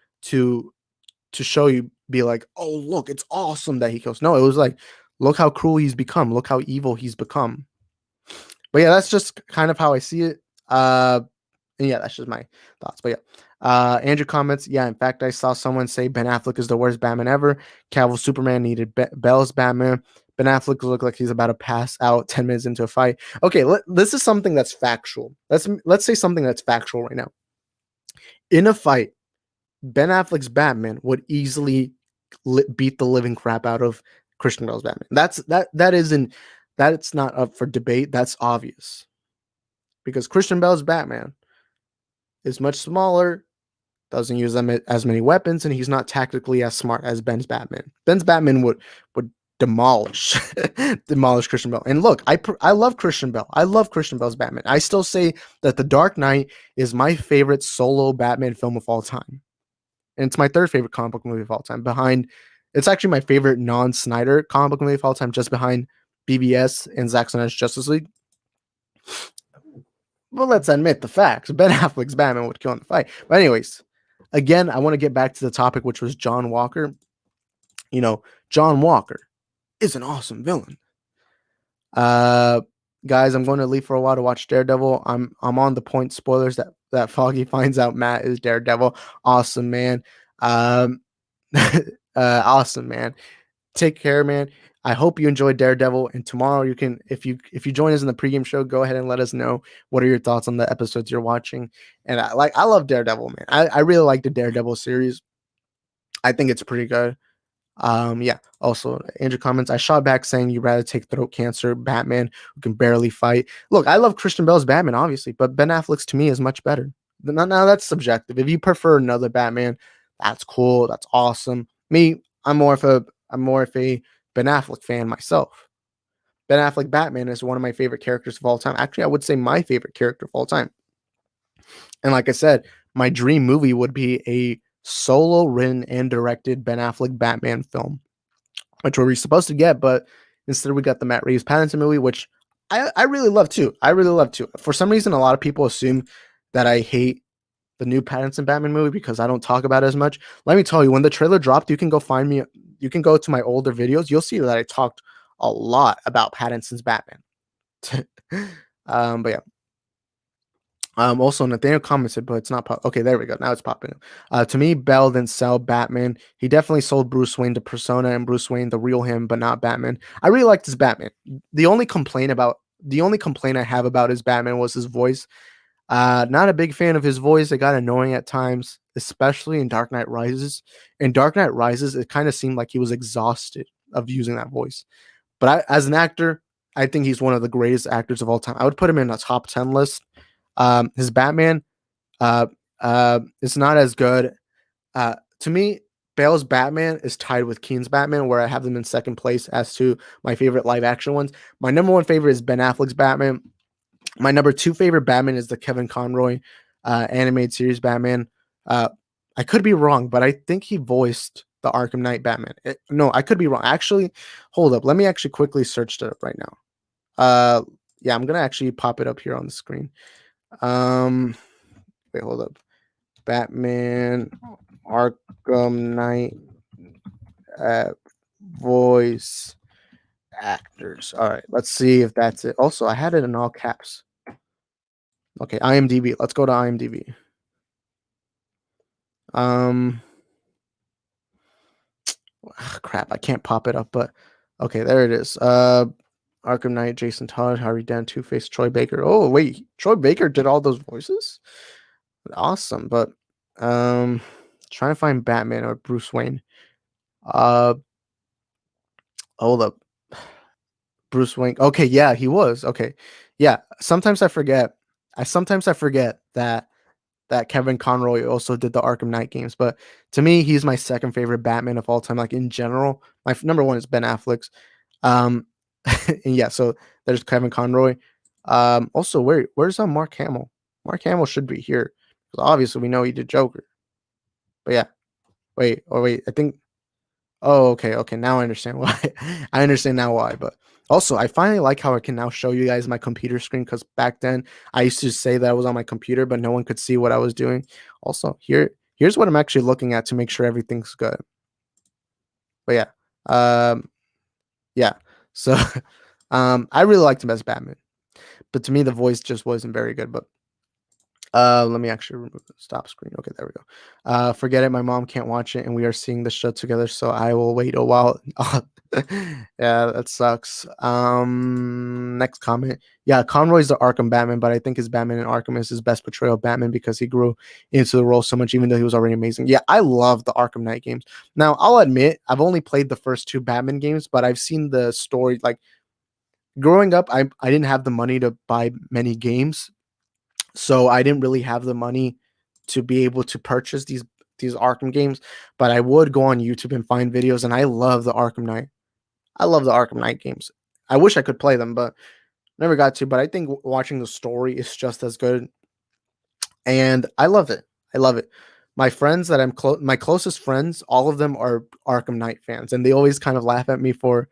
show you, be like, oh look, it's awesome that he kills. No, it was like, look how cruel he's become. Look how evil he's become. But yeah, that's just kind of how I see it. And yeah, that's just my thoughts. But yeah, Andrew comments, yeah, in fact, I saw someone say Ben Affleck is the worst Batman ever. Cavill Superman needed Bell's Batman. Ben Affleck looked like he's about to pass out 10 minutes into a fight. Okay, this is something that's factual. Let's say something that's factual right now. In a fight, Ben Affleck's Batman would easily beat the living crap out of Christian Bale's Batman. That's not up for debate. That's obvious. Because Christian Bale's Batman is much smaller, doesn't use them as many weapons, and he's not tactically as smart as Ben's Batman. Ben's Batman would demolish Christian Bale. And look, I love Christian Bale. I love Christian Bale's Batman. I still say that The Dark Knight is my favorite solo Batman film of all time. And it's my third favorite comic book movie of all time. It's actually my favorite non-Snyder comic book movie of all time, just behind BVS and Zack Snyder's Justice League. Well, let's admit the facts. Ben Affleck's Batman would kill in the fight. But anyways, again, I want to get back to the topic, which was John Walker. John Walker is an awesome villain. Guys, I'm going to leave for a while to watch Daredevil. I'm on the point. Spoilers that Foggy finds out Matt is Daredevil. Awesome, man. Awesome, man. Take care, man. I hope you enjoyed Daredevil, and tomorrow you can, if you join us in the pregame show, go ahead and let us know what are your thoughts on the episodes you're watching. And I love Daredevil, man. I really like the Daredevil series. I think it's pretty good. Yeah. Also, Andrew comments, I shot back saying you'd rather take throat cancer Batman who can barely fight. Look, I love Christian Bale's Batman, obviously, but Ben Affleck's to me is much better. Now that's subjective. If you prefer another Batman, that's cool. That's awesome. Me, I'm more of a Ben Affleck fan myself. Ben Affleck Batman is one of my favorite characters of all time. Actually, I would say my favorite character of all time. And like I said, my dream movie would be a solo written and directed Ben Affleck Batman film, which we were supposed to get, but instead we got the Matt Reeves Pattinson movie, which I really love too. For some reason, a lot of people assume that I hate the new Pattinson Batman movie because I don't talk about it as much. Let me tell you, when the trailer dropped, you can go find me. You can go to my older videos. You'll see that I talked a lot about Pattinson's Batman. But yeah. Also, Nathaniel commented, but it's not okay, there we go. Now it's popping up. To me, Bell didn't sell Batman. He definitely sold Bruce Wayne to Persona and Bruce Wayne the real him, but not Batman. I really liked his Batman. The only complaint I have about his Batman was his voice. Not a big fan of his voice. It got annoying at times, especially in Dark Knight Rises. In Dark Knight Rises, it kind of seemed like he was exhausted of using that voice. But as an actor, I think he's one of the greatest actors of all time. I would put him in a top 10 list. His Batman is not as good. To me, Bale's Batman is tied with Keaton's Batman, where I have them in second place as to my favorite live action ones. My number one favorite is Ben Affleck's Batman. My number two favorite Batman is the Kevin Conroy animated series Batman. I could be wrong, but I think he voiced the Arkham Knight Batman. No, I could be wrong. Actually, hold up. Let me actually quickly search it up right now. Yeah, I'm gonna actually pop it up here on the screen. Wait, hold up. Batman Arkham Knight voice actors. All right, let's see if that's it. Also, I had it in all caps. Okay, IMDb. Let's go to IMDb. Crap, I can't pop it up, but okay, there it is. Arkham Knight, Jason Todd, Harvey Dent, Two-Face, Troy Baker. Oh, wait, Troy Baker did all those voices? Awesome, but trying to find Batman or Bruce Wayne. Hold up. Bruce Wayne. Okay, yeah, he was. Okay. Yeah, sometimes I forget. I forget that Kevin Conroy also did the Arkham Knight games, but to me, he's my second favorite Batman of all time. Like in general, my number one is Ben Affleck's. Um, and yeah, so there's Kevin Conroy. Also, where's Mark Hamill? Mark Hamill should be here because obviously we know he did Joker. But yeah, wait. I think. Oh, okay. Now I understand why. I understand now why. But also, I finally like how I can now show you guys my computer screen because back then I used to say that I was on my computer, but no one could see what I was doing. Also, here's what I'm actually looking at to make sure everything's good. But yeah, yeah. So, I really liked him as Batman, but to me the voice just wasn't very good. But let me actually remove the stop screen. Okay, there we go. Forget it. My mom can't watch it, and we are seeing the show together, so I will wait a while. Yeah, that sucks. Next comment. Yeah, Conroy's the Arkham Batman, but I think his Batman in Arkham is his best portrayal of Batman because he grew into the role so much, even though he was already amazing. Yeah, I love the Arkham Knight games. Now, I'll admit, I've only played the first two Batman games, but I've seen the story. Like growing up, I didn't have the money to buy many games, so I didn't really have the money to be able to purchase these Arkham games, but I would go on YouTube and find videos, and I love the Arkham Knight. I love the Arkham Knight games. I wish I could play them, but never got to. But I think watching the story is just as good, and I love it. I love it. My friends that my closest friends, all of them are Arkham Knight fans, and they always kind of laugh at me for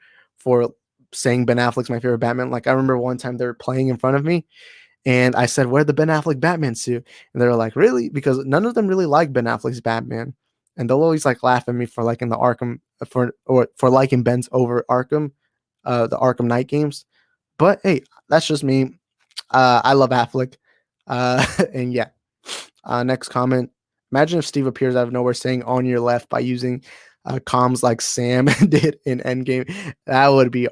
saying Ben Affleck's my favorite Batman. Like I remember one time they were playing in front of me, and I said, "Where the Ben Affleck Batman suit?" And they were like, "Really?" Because none of them really like Ben Affleck's Batman, and they'll always like laugh at me for liking the Arkham for liking Ben's over Arkham, the Arkham Knight games. But hey, that's just me. I love Affleck, and yeah. Next comment. Imagine if Steve appears out of nowhere saying "on your left" by using comms like Sam did in Endgame. That would be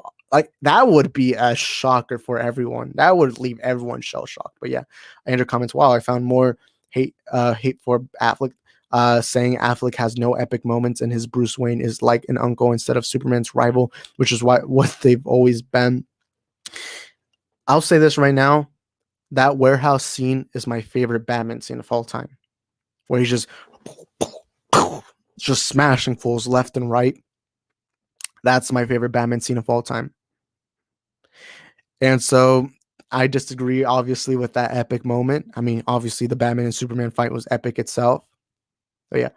that would be a shocker for everyone. That would leave everyone shell shocked. But yeah, Andrew comments, "Wow, I found more hate for Affleck." Saying Affleck has no epic moments and his Bruce Wayne is like an uncle instead of Superman's rival, which is what they've always been. I'll say this right now: that warehouse scene is my favorite Batman scene of all time, where he's just smashing fools left and right. That's my favorite Batman scene of all time. And so I disagree, obviously, with that epic moment. I mean, obviously, the Batman and Superman fight was epic itself. But yeah.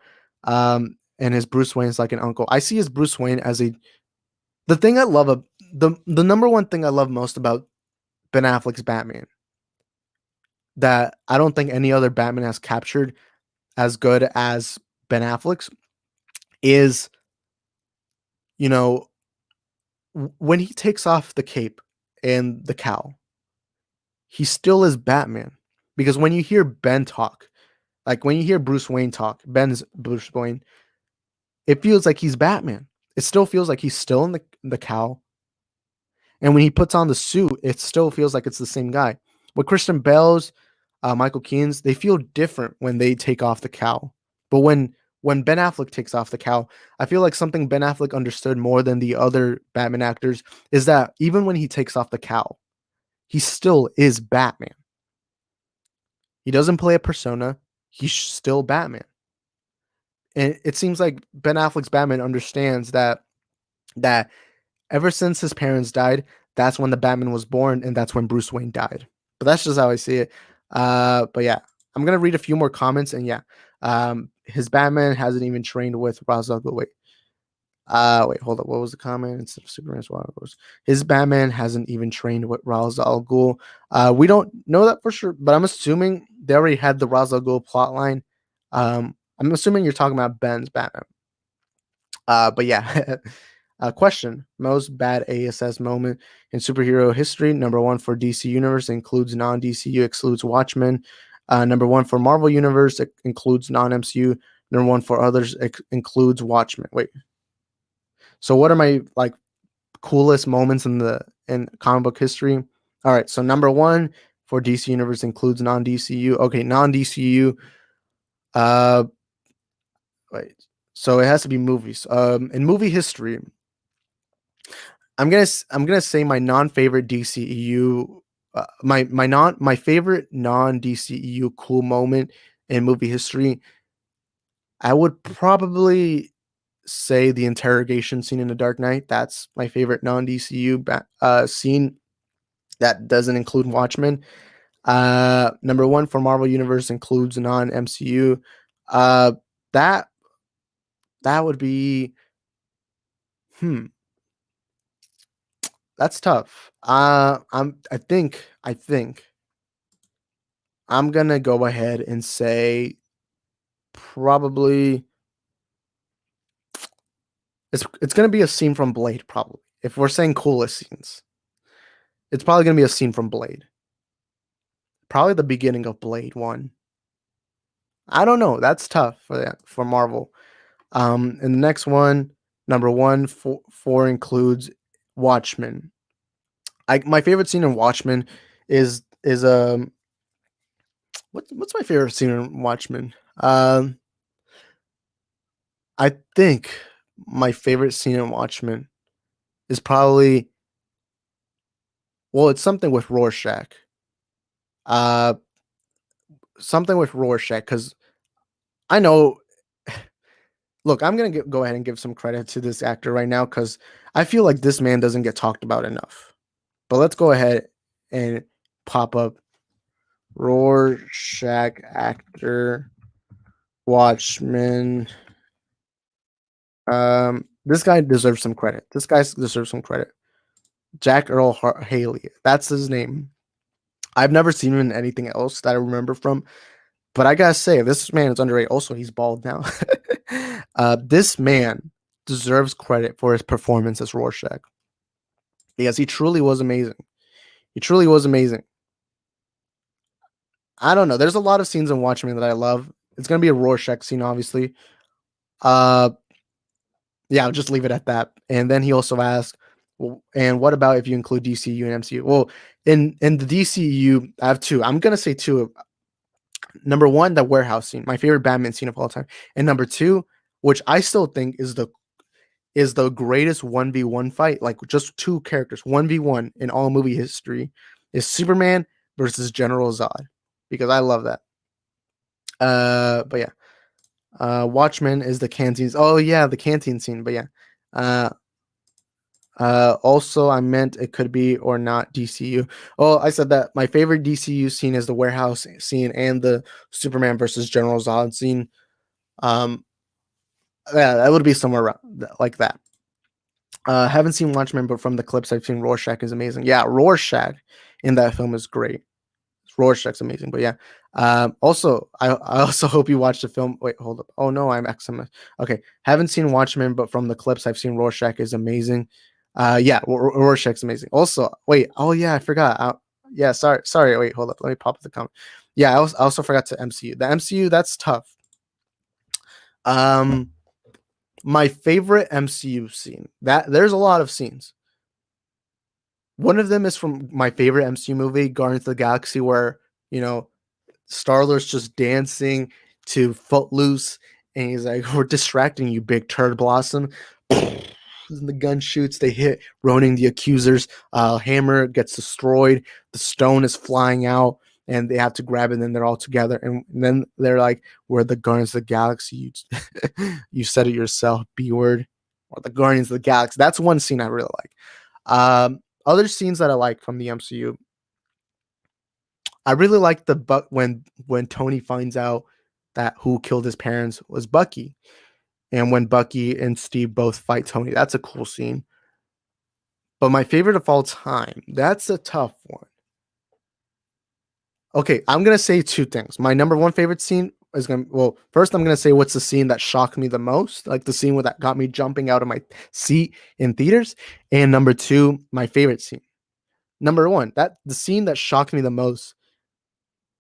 And his Bruce Wayne is like an uncle. I see his Bruce Wayne as the thing I love the number one thing I love most about Ben Affleck's Batman that I don't think any other Batman has captured as good as Ben Affleck's is, you know, when he takes off the cape and the cowl, he still is Batman. Because when you hear Ben talk, like when you hear Bruce Wayne talk, Ben's Bruce Wayne, it feels like he's Batman. It still feels like he's still in the cowl. And when he puts on the suit, it still feels like it's the same guy. With Christian Bale's, Michael Keaton's, they feel different when they take off the cowl. But when Ben Affleck takes off the cowl, I feel like something Ben Affleck understood more than the other Batman actors is that even when he takes off the cowl, he still is Batman. He doesn't play a persona. He's still Batman. And it seems like Ben Affleck's Batman understands that ever since his parents died, that's when the Batman was born, and that's when Bruce Wayne died. But that's just how I see it. But yeah, I'm gonna read a few more comments, and yeah, his Batman hasn't even trained with Ra's al Ghul. Wait, hold up. What was the comment? Instead of Superman's Wild Rose, his Batman hasn't even trained with Ra's al Ghul. We don't know that for sure, but I'm assuming they already had the Ra's al Ghul plotline. I'm assuming you're talking about Ben's Batman. But yeah. Question: Most bad ASS moment in superhero history. Number one for DC Universe includes non-DCU, excludes Watchmen. Number one for Marvel Universe includes non-MCU. Number one for others includes Watchmen. Wait. So what are my like coolest moments in comic book history? All right. So number one for DC Universe includes non-DCU. Okay, non-DCU. Uh, wait. So it has to be movies. In movie history, I'm gonna say my non-favorite DCEU, my favorite non-DCEU cool moment in movie history. I would probably say the interrogation scene in The Dark Knight. That's my favorite non-DCU scene that doesn't include Watchmen. Number one for Marvel Universe includes non-MCU. Uh, that that would be that's tough. I think I'm gonna go ahead and say probably it's gonna be a scene from Blade. Probably, if we're saying coolest scenes, it's probably gonna be a scene from Blade. Probably the beginning of Blade 1. I don't know. That's tough for Marvel. And the next one, number one for includes Watchmen. My favorite scene in Watchmen is what's my favorite scene in Watchmen? I think my favorite scene in Watchmen is probably, well, it's something with Rorschach. Uh, Something with Rorschach, because I know. Look, I'm gonna go ahead and give some credit to this actor right now because I feel like this man doesn't get talked about enough. But let's go ahead and pop up Rorschach actor Watchmen. This guy deserves some credit. This guy deserves some credit. Jack Earl Haley. That's his name. I've never seen him in anything else that I remember from. But I gotta say, this man is underrated. Also, he's bald now. This man deserves credit for his performance as Rorschach because he truly was amazing. He truly was amazing. I don't know. There's a lot of scenes in Watchmen that I love. It's gonna be a Rorschach scene, obviously. Uh, yeah, I'll just leave it at that. And then he also asked, well, and what about if you include DCU and MCU? Well, in the DCU, I have two. I'm gonna say two. Number one, the warehouse scene, my favorite Batman scene of all time, and number two, which I still think is the greatest 1v1 fight, like just two characters 1v1 in all movie history, is Superman versus General Zod, because I love that. But yeah. Watchmen is the canteen. Oh yeah, the canteen scene. But yeah. Also, I meant it could be or not DCU. Oh, I said that my favorite DCU scene is the warehouse scene and the Superman versus General Zod scene. Um, yeah, that would be somewhere around like that. Haven't seen Watchmen, but from the clips I've seen, Rorschach is amazing. Yeah, Rorschach in that film is great. Rorschach's amazing, but yeah. Also, I also hope you watched the film. Wait, hold up. Oh no, I'm XMS. Okay, haven't seen Watchmen, but from the clips I've seen, Rorschach is amazing. Yeah, Rorschach's amazing. Also, wait. Oh yeah, I forgot. Yeah, sorry. Wait, hold up. Let me pop up the comment. Yeah, I also forgot to MCU. The MCU, that's tough. My favorite MCU scene. That there's a lot of scenes. One of them is from my favorite MCU movie, Guardians of the Galaxy, where Star-Lord's just dancing to Footloose, and he's like, "We're distracting you, big turd blossom." And the gun shoots. They hit Ronin the Accusers. Hammer gets destroyed. The stone is flying out. and they have to grab it, and then they're all together, and then they're like, "We're the Guardians of the Galaxy." You said it yourself, B word, or the Guardians of the Galaxy. That's one scene I really like. Other scenes that I like from the MCU, I really like the when Tony finds out that who killed his parents was Bucky, and when Bucky and Steve both fight Tony. That's a cool scene. But my favorite of all time, that's a tough one. Okay, I'm gonna say two things. My number one favorite scene is first I'm gonna say what's the scene that shocked me the most, like the scene where that got me jumping out of my seat in theaters. And number two, my favorite scene. Number one, that the scene that shocked me the most.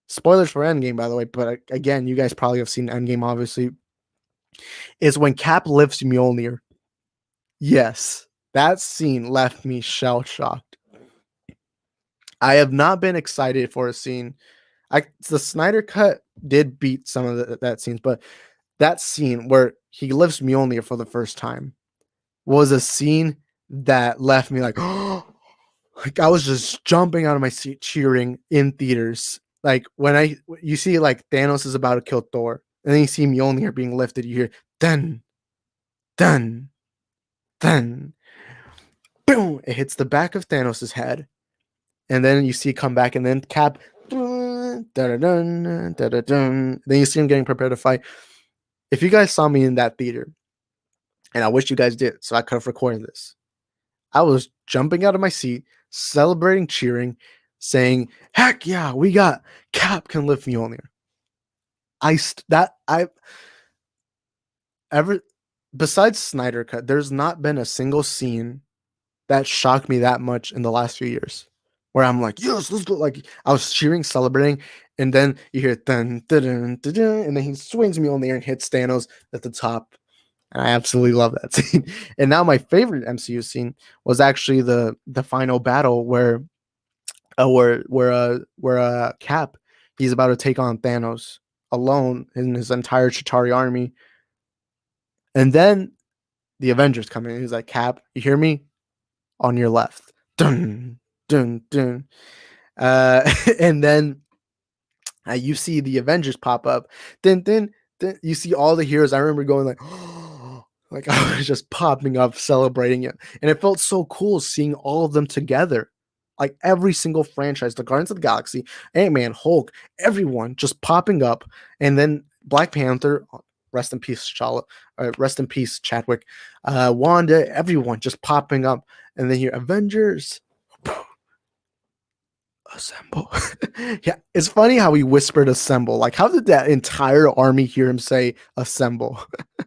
Spoilers for Endgame, by the way, but again, you guys probably have seen Endgame, obviously. Is when Cap lifts Mjolnir. Yes, that scene left me shell shocked. I have not been excited for a scene. The Snyder cut did beat some of that scenes, but that scene where he lifts Mjolnir for the first time was a scene that left me like, oh, like I was just jumping out of my seat cheering in theaters. Like when you see like Thanos is about to kill Thor, and then you see Mjolnir being lifted, you hear dun, dun, dun, boom. It hits the back of Thanos' head, and then you see come back, and then Cap, dun, dun, dun, dun, dun. Then you see him getting prepared to fight. If you guys saw me in that theater, and I wish you guys did, so I could have recorded this, I was jumping out of my seat, celebrating, cheering, saying, "Heck yeah, we got Cap can lift Mjolnir." Besides Snyder Cut, there's not been a single scene that shocked me that much in the last few years, where I'm like, "Yes, let's go!" Like I was cheering, celebrating, and then you hear dun dun dun dun, dun and then he swings Mjolnir and hits Thanos at the top. And I absolutely love that scene. And now my favorite MCU scene was actually the final battle where Cap, he's about to take on Thanos alone in his entire Chitauri army. And then the Avengers come in. He's like, "Cap, you hear me? On your left." Dun, dun, dun. And then you see the Avengers pop up. Then you see all the heroes. I remember going like, oh, like I was just popping up, celebrating it. And it felt so cool seeing all of them together. Like every single franchise, the Guardians of the Galaxy, Ant-Man, Hulk, everyone just popping up. And then Black Panther, rest in peace, rest in peace, Chadwick, Wanda, everyone just popping up. And then here, Avengers, assemble. Yeah, it's funny how he whispered assemble. Like, how did that entire army hear him say assemble?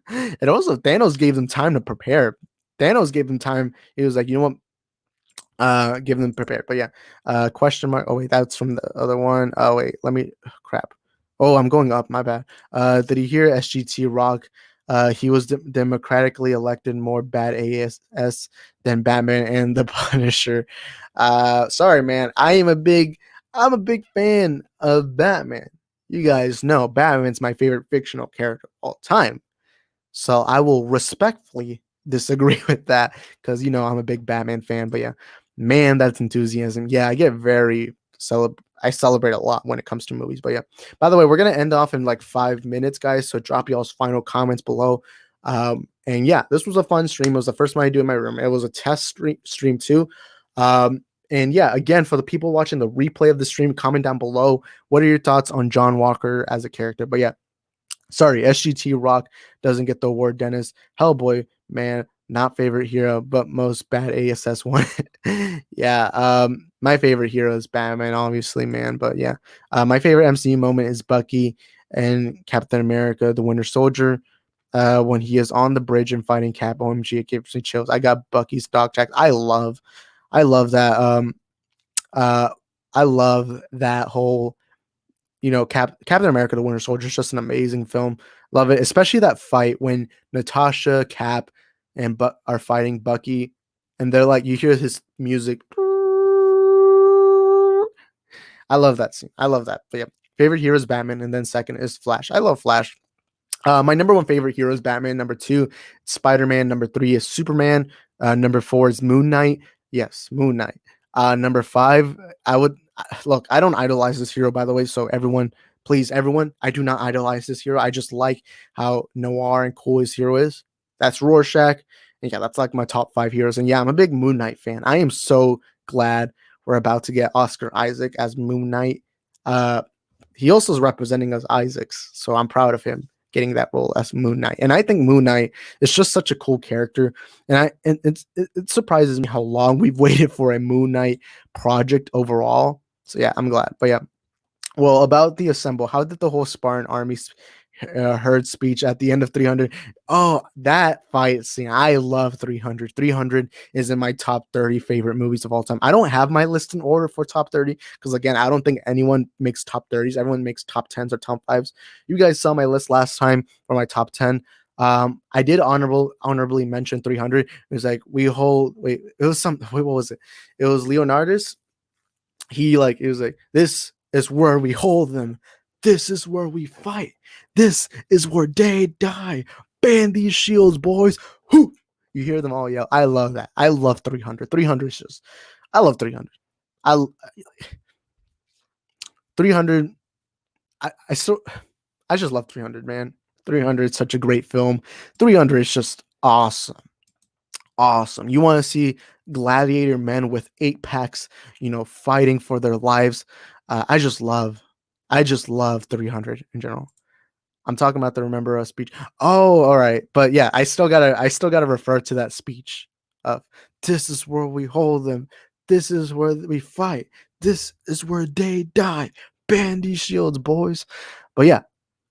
And also, Thanos gave them time to prepare. Thanos gave them time. He was like, you know what? Give them prepared. But yeah, question mark. Oh wait, that's from the other one. Oh wait, crap. Oh, I'm going up. My bad. Did he hear SGT Rock? He was democratically elected more bad ASS than Batman and the Punisher. Sorry, man. I'm a big fan of Batman. You guys know Batman's my favorite fictional character of all time. So I will respectfully disagree with that because I'm a big Batman fan. But yeah, man, that's enthusiasm. Yeah, I get I celebrate a lot when it comes to movies. But yeah, by the way, we're gonna end off in like 5 minutes, guys. So drop y'all's final comments below. And yeah, this was a fun stream. It was the first one I do in my room. It was a test stream too. And yeah, again, for the people watching the replay of the stream, comment down below. What are your thoughts on John Walker as a character? But yeah, sorry, SGT Rock doesn't get the award, Dennis. Hellboy, man, not favorite hero, but most bad ASS one. Yeah, my favorite hero is Batman, obviously, man. But yeah, my favorite MCU moment is Bucky and Captain America, the Winter Soldier. When he is on the bridge and fighting Cap, OMG, it gives me chills. I got Bucky's dog tag. I love that. I love that whole Captain America: The Winter Soldier is just an amazing film. Love it, especially that fight when Natasha, Cap, and are fighting Bucky, and they're like, you hear his music. I love that scene. I love that. But yeah, favorite hero is Batman, and then second is Flash. I love Flash. My number one favorite hero is Batman. Number two, Spider-Man. Number three is Superman. Number four is Moon Knight. Yes, Moon Knight. Number 5, I would look. I don't idolize this hero, by the way. So everyone, please, everyone, I do not idolize this hero. I just like how noir and cool his hero is. That's Rorschach. And yeah, that's like my top 5 heroes. And yeah, I'm a big Moon Knight fan. I am so glad we're about to get Oscar Isaac as Moon Knight. Uh, he also is representing us Isaacs, so I'm proud of him getting that role as Moon Knight. And I think Moon Knight is just such a cool character, and it surprises me how long we've waited for a Moon Knight project overall. So yeah, I'm glad. But yeah, well, about the assemble, how did the whole Spartan army heard speech at the end of 300? Oh, that fight scene. I love 300. 300 is in my top 30 favorite movies of all time. I don't have my list in order for top 30 because, again, I don't think anyone makes top 30s. Everyone makes top 10s or top 5s. You guys saw my list last time for my top 10. I did honorably mention 300. It was like, it was what was it? It was Leonardus. It was like, this is where we hold them. This is where we fight. This is where they die. Ban these shields, boys. Whoo! You hear them all yell. I love that. I love 300. 300 is just, I love 300. I 300. I just love 300, man. 300 is such a great film. 300 is just awesome. Awesome. You want to see gladiator men with 8 packs, fighting for their lives. I just love 300 in general. I'm talking about the Remember Us speech. Oh, all right. But yeah, I still gotta refer to that speech of, this is where we hold them. This is where we fight. This is where they die. Ban these shields, boys. But yeah.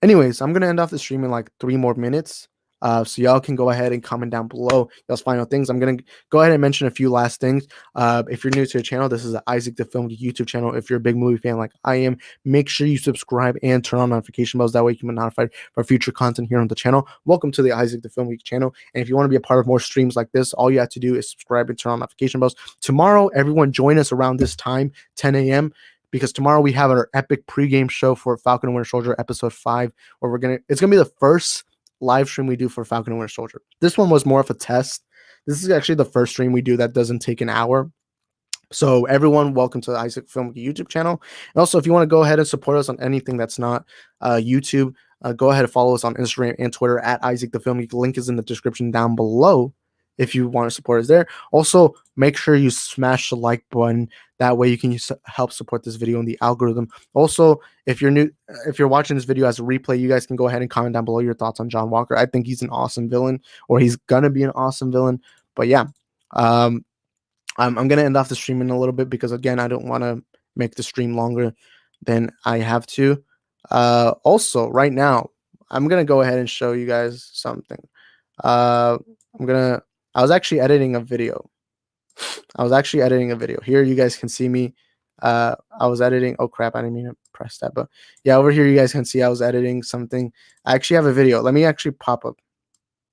Anyways, I'm gonna end off the stream in like 3 more minutes. So y'all can go ahead and comment down below y'all's final things. I'm gonna go ahead and mention a few last things. If you're new to the channel, this is the Isaac the Film YouTube channel. If you're a big movie fan like I am, make sure you subscribe and turn on notification bells. That way you can be notified for future content here on the channel. Welcome to the Isaac the Film Geek channel. And if you want to be a part of more streams like this, all you have to do is subscribe and turn on notification bells. Tomorrow, everyone join us around this time, 10 a.m. because tomorrow we have our epic pregame show for Falcon and Winter Soldier episode 5, where it's gonna be the first live stream we do for Falcon and Winter Soldier. This one was more of a test. This is actually the first stream we do that doesn't take an hour. So everyone, welcome to the Isaac Film YouTube channel. And also, if you want to go ahead and support us on anything that's not YouTube, go ahead and follow us on Instagram and Twitter at Isaac the Film Geek. Link is in the description down below if you want to support us there. Also, make sure you smash the like button. That way you can help support this video in the algorithm. Also, if you're watching this video as a replay, you guys can go ahead and comment down below your thoughts on John Walker. I think he's an awesome villain, or he's gonna be an awesome villain. But yeah, I'm gonna end off the stream in a little bit because, again, I don't want to make the stream longer than I have to. Also, right now, I'm gonna go ahead and show you guys something. I was actually editing a video. Here you guys can see me. I was editing. Oh crap, I didn't mean to press that. But yeah, over here you guys can see I was editing something. I actually have a video. Let me actually pop up.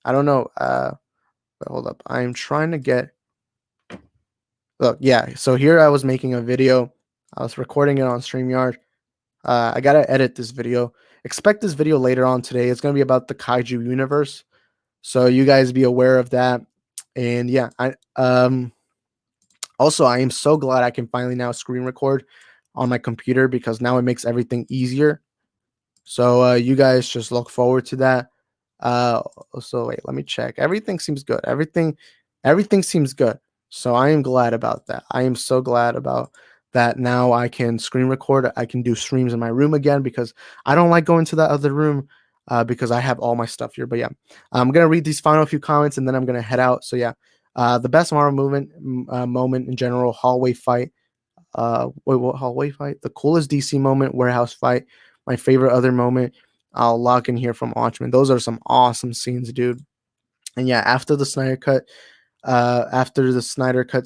I don't know. But hold up. I'm trying to get. Look, yeah. So here I was making a video. I was recording it on StreamYard. I gotta edit this video. Expect this video later on today. It's gonna be about the Kaiju universe. So you guys be aware of that. And yeah, also, I am so glad I can finally now screen record on my computer because now it makes everything easier. So you guys just look forward to that. So wait, let me check. Everything seems good. Everything seems good. So I am glad about that. I am so glad about that. Now I can screen record. I can do streams in my room again because I don't like going to that other room because I have all my stuff here. But yeah, I'm gonna read these final few comments and then I'm gonna head out. So yeah. The best Marvel moment in general, hallway fight. What hallway fight? The coolest DC moment, warehouse fight. My favorite other moment, I'll lock in here from Watchmen. Those are some awesome scenes, dude. And yeah, after the Snyder cut,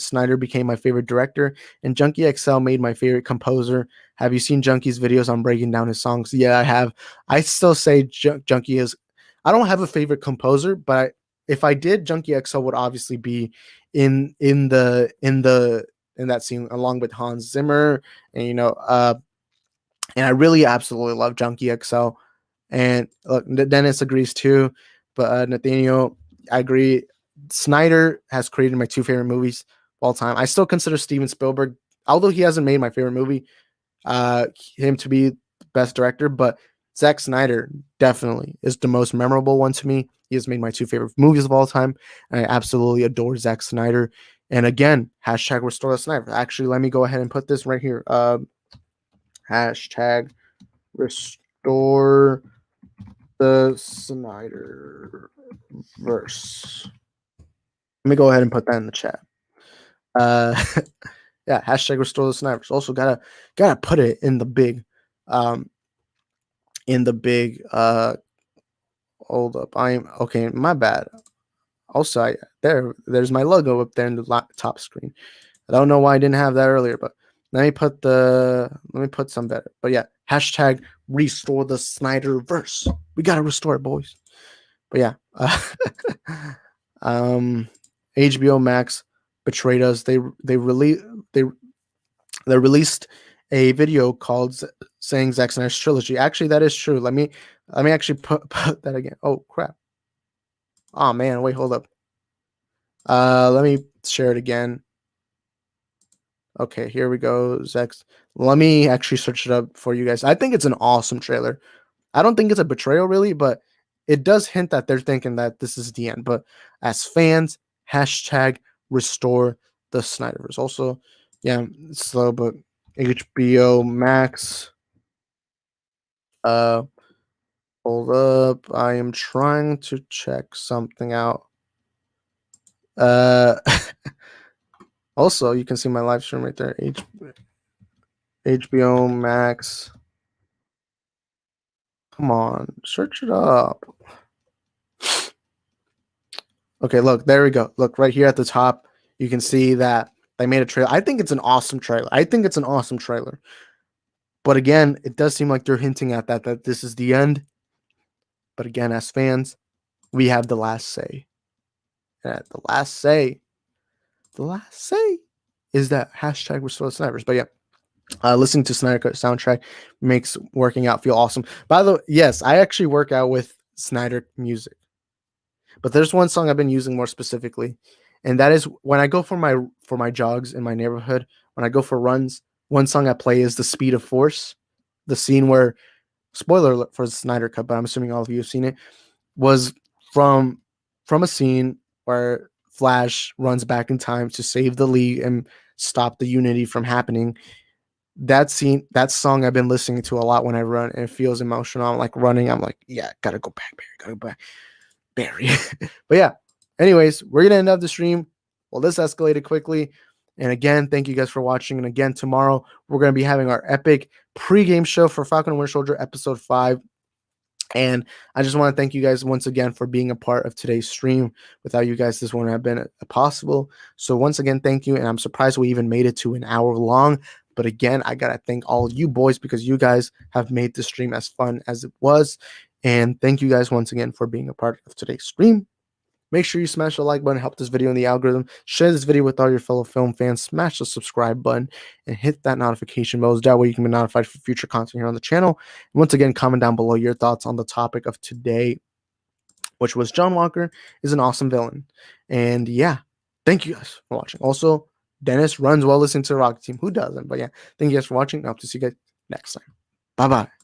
Snyder became my favorite director, and Junkie XL made my favorite composer. Have you seen Junkie's videos on breaking down his songs? Yeah, I have. I still say Junkie is. I don't have a favorite composer, but if I did, Junkie XL would obviously be in that scene along with Hans Zimmer, and and I really absolutely love Junkie XL. And look, Dennis agrees too, but Nathaniel, I agree. Snyder has created my 2 favorite movies. all time. I still consider Steven Spielberg, although he hasn't made my favorite movie, him to be the best director, but Zack Snyder definitely is the most memorable one to me. He has made my 2 favorite movies of all time, and I absolutely adore Zack Snyder. And again, hashtag restore the Snyder. Actually, let me go ahead and put this right here. Hashtag restore the Snyder verse. Let me go ahead and put that in the chat. Yeah, hashtag restore the Snyder. Also gotta put it in the big hold up. I'm okay, my bad. Also, there's my logo up there in the top screen. I don't know why I didn't have that earlier, but let me put some better. But yeah, hashtag restore the Snyder verse. We gotta restore it, boys. But yeah, HBO Max betrayed us. They released a video called saying Zack Snyder's trilogy. Actually, that is true. Let me actually put that again. Oh crap. Oh man, wait, hold up. Let me share it again. Okay, here we go. Zack's. Let me actually search it up for you guys. I think it's an awesome trailer. I don't think it's a betrayal really, but it does hint that they're thinking that this is the end. But as fans, hashtag restore the Snyderverse. Also, yeah, it's slow, but HBO Max. Hold up. I am trying to check something out. Also, you can see my live stream right there. HBO Max. Come on, search it up. Okay, look, there we go. Look, right here at the top, you can see that they made a trailer. I think it's an awesome trailer. But again, it does seem like they're hinting at that this is the end. But again, as fans, we have the last say. And the last say is that hashtag restore the Snipers. But yeah, listening to Snyder Cut soundtrack makes working out feel awesome. By the way, yes, I actually work out with Snyder music. But there's one song I've been using more specifically, and that is when I go for my jogs in my neighborhood, when I go for runs, one song I play is The Speed of Force. The scene where, spoiler alert for the Snyder Cut, but I'm assuming all of you have seen it, was from a scene where Flash runs back in time to save the League and stop the Unity from happening. That scene, that song I've been listening to a lot when I run, and it feels emotional. I'm like running. I'm like, yeah, gotta go back, Barry, gotta go back. Barry. But yeah, anyways, we're gonna end up the stream. Well, this escalated quickly. And again, thank you guys for watching. And again, tomorrow we're gonna be having our epic pregame show for Falcon and Winter Soldier episode 5. And I just want to thank you guys once again for being a part of today's stream. Without you guys, this wouldn't have been possible. So once again, thank you. And I'm surprised we even made it to an hour long. But again, I gotta thank all you boys because you guys have made the stream as fun as it was. And thank you guys once again for being a part of today's stream. Make sure you smash the like button, help this video in the algorithm, share this video with all your fellow film fans, smash the subscribe button, and hit that notification bell. That way you can be notified for future content here on the channel. And once again, comment down below your thoughts on the topic of today, which was John Walker is an awesome villain. And yeah, thank you guys for watching. Also, Dennis runs while listening to the Rocket Team. Who doesn't? But yeah, thank you guys for watching. I hope to see you guys next time. Bye-bye.